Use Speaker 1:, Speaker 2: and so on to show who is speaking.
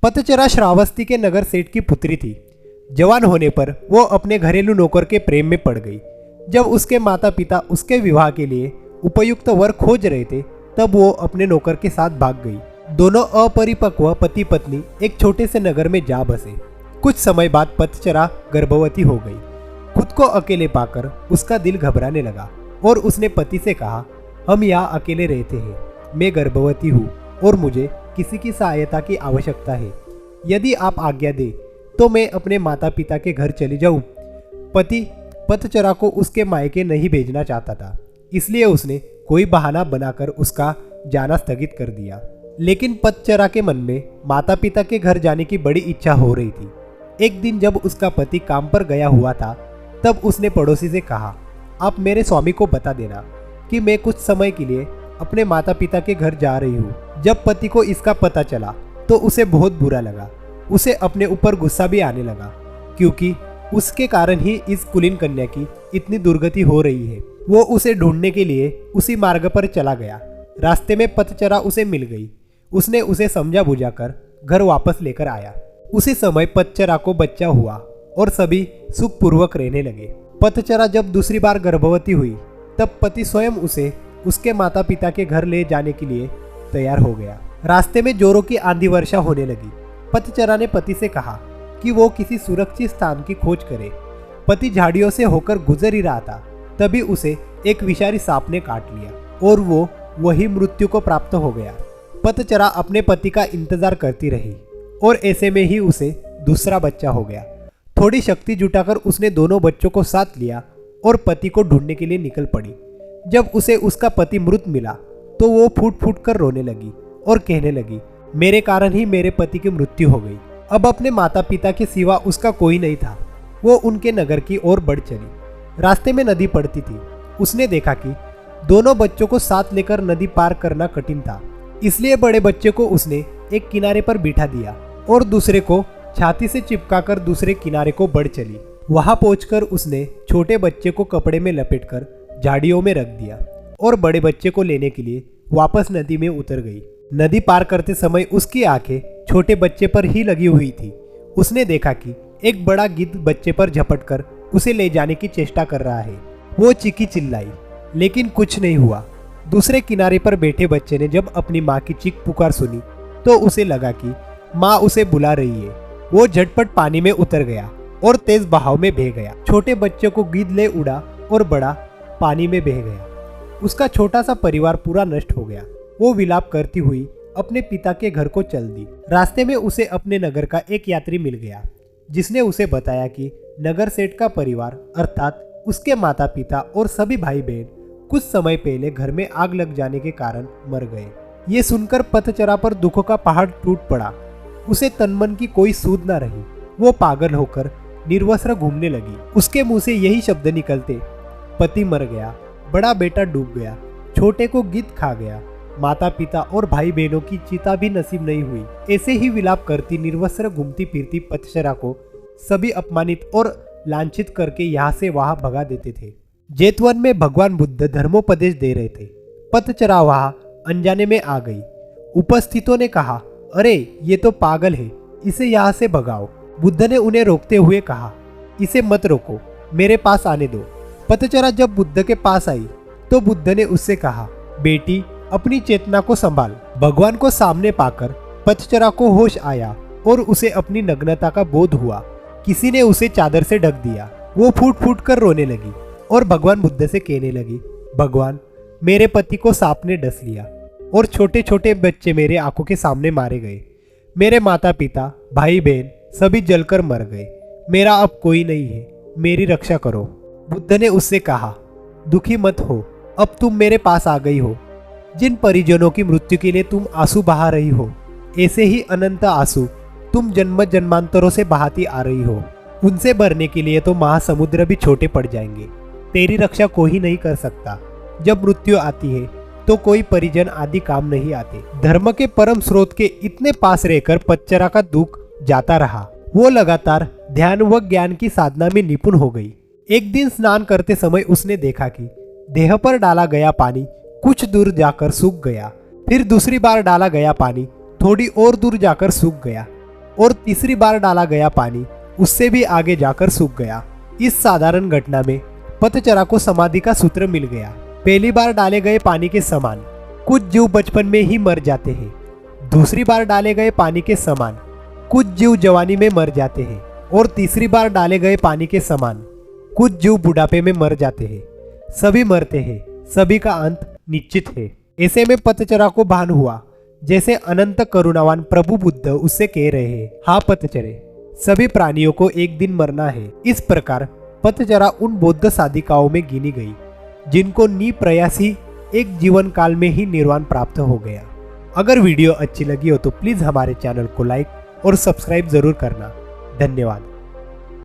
Speaker 1: पतचरा श्रावस्ती के नगर सेठ की पुत्री थी। जवान होने पर वो अपने घरेलू नौकर के प्रेम में पड़ गई। जब उसके माता पिता उसके विवाह के लिए उपयुक्त वर खोज रहे थे तब वो अपने नौकर के साथ भाग गई। दोनों अपरिपक्व पति पत्नी एक छोटे से नगर में जा बसे। कुछ समय बाद पतचरा गर्भवती हो गई। खुद को अकेले पाकर उसका दिल घबराने लगा और उसने पति से कहा, हम यहाँ अकेले रहते हैं, मैं गर्भवती हूँ और मुझे किसी की सहायता की आवश्यकता है। यदि आप आज्ञा दें तो मैं अपने माता पिता के घर चली जाऊं। पति पतचरा को उसके मायके नहीं भेजना चाहता था, इसलिए उसने कोई बहाना बनाकर उसका जाना स्थगित कर दिया। लेकिन पतचरा के मन में माता पिता के घर जाने की बड़ी इच्छा हो रही थी। एक दिन जब उसका पति काम पर गया हुआ था तब उसने पड़ोसी से कहा, आप मेरे स्वामी को बता देना कि मैं कुछ समय के लिए अपने माता पिता के घर जा रही हूँ। जब पति को इसका पता चला तो उसे बहुत बुरा लगा। उसे अपने ऊपर गुस्सा भी आने लगा क्योंकि उसके कारण ही इस कुलीन कन्या की इतनी दुर्गति हो रही है। वो उसे ढूंढने के लिए उसी मार्ग पर चला गया। रास्ते में पतचरा उसे मिल गई। उसने उसे समझा बुझाकर घर वापस लेकर आया। उसी समय पतचरा को बच्चा हुआ और सभी सुखपूर्वक रहने लगे। पतचरा जब दूसरी बार गर्भवती हुई तब पति स्वयं उसे उसके माता पिता के घर ले जाने के लिए तैयार हो गया। रास्ते में जोरों की आंधी वर्षा होने लगी। पतचरा ने पति से कहा कि वो किसी सुरक्षित स्थान की खोज करे। पति झाड़ियों से होकर गुजर ही रहा था, तभी उसे एक विषारी सांप ने काट लिया और वो वही मृत्यु को प्राप्त हो गया। पतचरा अपने पति का इंतजार करती रही और ऐसे में ही उसे दूसरा बच्चा हो गया। थोड़ी शक्ति जुटाकर उसने दोनों बच्चों को साथ लिया और पति को ढूंढने के लिए निकल पड़ी। जब उसे उसका पति मृत मिला तो वो फूट फूट कर रोने लगी और कहने लगी, मेरे कारण ही मेरे पति की मृत्यु हो गई। अब अपने माता पिता के सिवा उसका कोई नहीं था। वो उनके नगर की ओर बढ़ चली। रास्ते में नदी पड़ती थी। उसने देखा कि दोनों बच्चों को साथ लेकर नदी पार करना कठिन था, इसलिए बड़े बच्चे को उसने एक किनारे पर बिठा दिया और दूसरे को छाती से चिपकाकर दूसरे किनारे को बढ़ चली। वहां पहुंचकर उसने छोटे बच्चे को कपड़े में लपेटकर झाड़ियों में रख दिया और बड़े बच्चे को लेने के लिए वापस नदी में उतर गई। नदी पार करते समय उसकी आंखें छोटे बच्चे पर ही लगी हुई थी। उसने देखा कि एक बड़ा गिद्ध बच्चे पर झपटकर उसे ले जाने की चेष्टा कर रहा है। वो चीखी चिल्लाई, लेकिन कुछ नहीं हुआ। दूसरे किनारे पर बैठे बच्चे ने जब अपनी माँ की चीख पुकार सुनी तो उसे लगा कि माँ उसे बुला रही है। वो झटपट पानी में उतर गया और तेज बहाव में बह गया। छोटे बच्चे को गिद्ध ले उड़ा और बड़ा पानी में बह गया। उसका छोटा सा परिवार पूरा नष्ट हो गया। वो विलाप करती हुई अपने पिता के घर को चल दी। रास्ते में उसे अपने नगर का एक यात्री मिल गया जिसने उसे बताया कि नगर सेठ का परिवार अर्थात उसके माता पिता और सभी भाई बहन कुछ समय पहले घर में आग लग जाने के कारण मर गए। ये सुनकर पतचरा पर दुखों का पहाड़ टूट पड़ा। उसे तनमन की कोई सूध न रही। वो पागल होकर निर्वस्त्र घूमने लगी। उसके मुंह से यही शब्द निकलते, पति मर गया, बड़ा बेटा डूब गया, छोटे को गिद्ध खा गया, माता पिता और भाई बहनों की चिता भी नसीब नहीं हुई। ऐसे ही विलाप करती निर्वस्त्र घूमती फिरती पतचरा को सभी अपमानित और लांछित करके यहाँ से वहां भगा देते थे। जेतवन में भगवान बुद्ध धर्मोपदेश दे रहे थे। पतचरा वहां अनजाने में आ गई। उपस्थितों ने कहा, अरे ये तो पागल है, इसे यहाँ से भगाओ। बुद्ध ने उन्हें रोकते हुए कहा, इसे मत रोको, मेरे पास आने दो। पतचरा जब बुद्ध के पास आई तो बुद्ध ने उससे कहा, बेटी अपनी चेतना को संभाल। भगवान को सामने पाकर पतचरा को होश आया और उसे अपनी नग्नता का बोध हुआ। किसी ने उसे चादर से ढक दिया। वो फूट फूट कर रोने लगी और भगवान बुद्ध से कहने लगी, भगवान मेरे पति को सांप ने डस लिया और छोटे छोटे बच्चे मेरे आंखों के सामने मारे गए। मेरे माता पिता भाई बहन सभी जलकर मर गए। मेरा अब कोई नहीं है, मेरी रक्षा करो। बुद्ध ने उससे कहा, दुखी मत हो, अब तुम मेरे पास आ गई हो। जिन परिजनों की मृत्यु के लिए तुम आंसू बहा रही हो, ऐसे ही अनंत आंसू तुम जन्म जन्मांतरों से बहाती आ रही हो। उनसे भरने के लिए तो महासमुद्र भी छोटे पड़ जाएंगे। तेरी रक्षा कोई नहीं कर सकता। जब मृत्यु आती है तो कोई परिजन आदि काम नहीं आते। धर्म के परम स्रोत के इतने पास रहकर पतचरा का दुख जाता रहा। वो लगातार ध्यान व ज्ञान की साधना में निपुण हो गई। एक दिन स्नान करते समय उसने देखा कि देह पर डाला गया पानी कुछ दूर जाकर सूख गया। फिर दूसरी बार डाला गया पानी थोड़ी और दूर जाकर सूख गया। और तीसरी बार डाला गया पानी उससे भी आगे जाकर सूख गया। इस साधारण घटना में पतचरा को समाधि का सूत्र मिल गया। पहली बार डाले गए पानी के समान कुछ जीव बचपन में ही मर जाते हैं। दूसरी बार डाले गए पानी के समान कुछ जीव जवानी में मर जाते हैं और तीसरी बार डाले गए पानी के समान कुछ जीव बुढ़ापे में मर जाते हैं। सभी मरते हैं, सभी का अंत निश्चित है। ऐसे में पतचरा को भान हुआ जैसे अनंत करुणावान प्रभु बुद्ध उससे कह रहे हैं, हाँ पतचरे, सभी प्राणियों को एक दिन मरना है। इस प्रकार पतचरा उन बौद्ध साधिकाओं में गिनी गई जिनको निप्रयास ही एक जीवन काल में ही निर्वाण प्राप्त हो गया। अगर वीडियो अच्छी लगी हो तो प्लीज हमारे चैनल को लाइक और सब्सक्राइब जरूर करना। धन्यवाद।